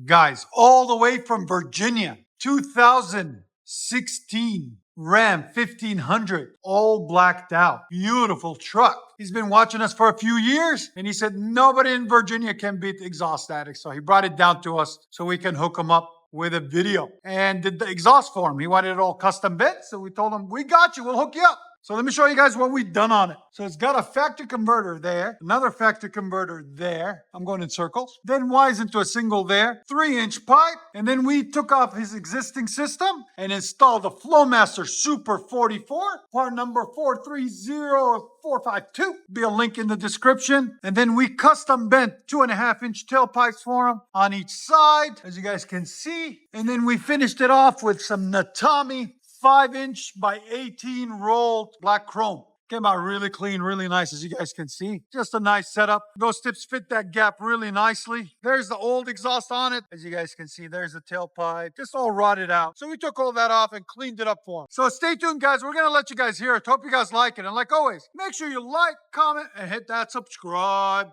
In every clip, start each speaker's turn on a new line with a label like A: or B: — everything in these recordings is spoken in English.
A: Guys, all the way from Virginia, 2016 Ram 1500, all blacked out. Beautiful truck. He's been watching us for a few years, and he said nobody in Virginia can beat the exhaust addict. So he brought it down to us so we can hook him up with a video and did the exhaust for him. He wanted it all custom built, so we told him, we got you, we'll hook you up. So let me show you guys what we've done on it. So it's got a factory converter there, another factory converter there. I'm going in circles. Then wires into a single there, 3-inch pipe. And then we took off his existing system and installed the Flowmaster Super 44, part number 430452. Be a link in the description. And then we custom bent 2.5-inch tailpipes for him on each side, as you guys can see. And then we finished it off with some Natami 5-inch by 18 rolled black chrome. Came out really clean, really nice, as you guys can see. Just a nice setup. Those tips fit that gap really nicely. There's the old exhaust on it. As you guys can see, there's the tailpipe. Just all rotted out. So we took all that off and cleaned it up for him. So stay tuned, guys. We're going to let you guys hear it. Hope you guys like it. And like always, make sure you like, comment, and hit that subscribe.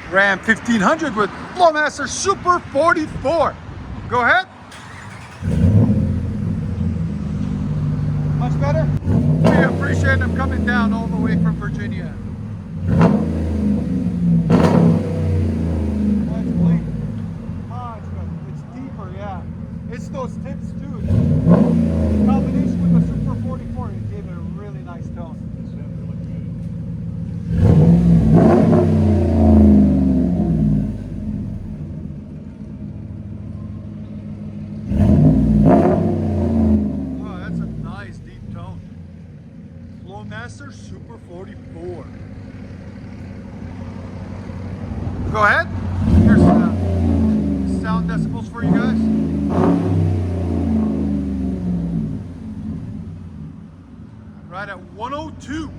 A: Ram 1500 with Flowmaster Super 44. Go ahead. Much better? We appreciate them coming down all the way from Virginia. That's clean. Oh, it's good. It's deeper, yeah. It's those tips too. In combination with the Super 44, it gave it a really nice tone. Flowmaster Super 44. Go ahead. Here's sound decibels for you guys. Right at 102.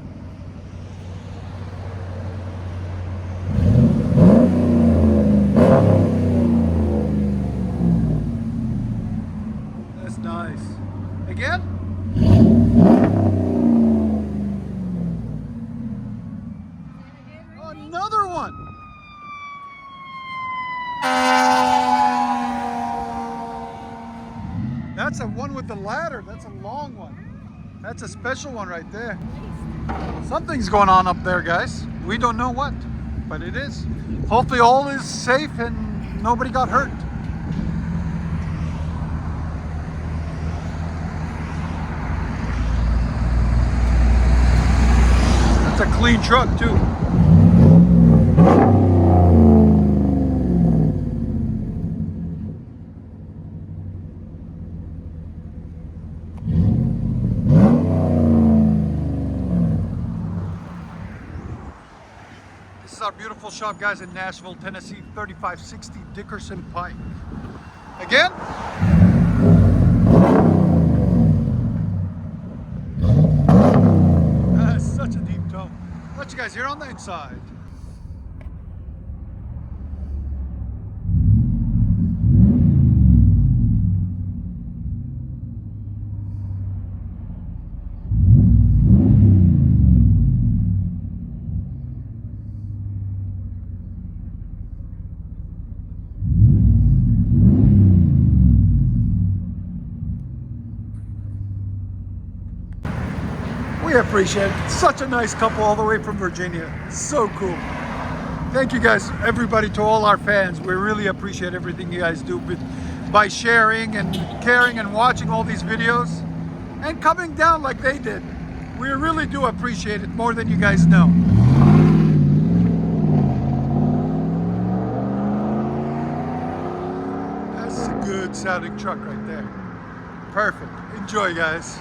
A: That's nice. Again. Another one. That's a one with the ladder. That's a long one. That's a special one right there. Something's going on up there, guys. We don't know what, but it is. Hopefully all is safe and nobody got hurt. It's a clean truck too. This is our beautiful shop, guys, in Nashville, Tennessee, 3560 Dickerson Pike. Again. That's such a deep tone. Let you guys hear on the inside. We appreciate it. Such a nice couple all the way from Virginia. So cool. Thank you guys, everybody, to all our fans. We really appreciate everything you guys do by sharing and caring and watching all these videos and coming down like they did. We really do appreciate it more than you guys know. That's a good sounding truck right there. Perfect. Enjoy, guys.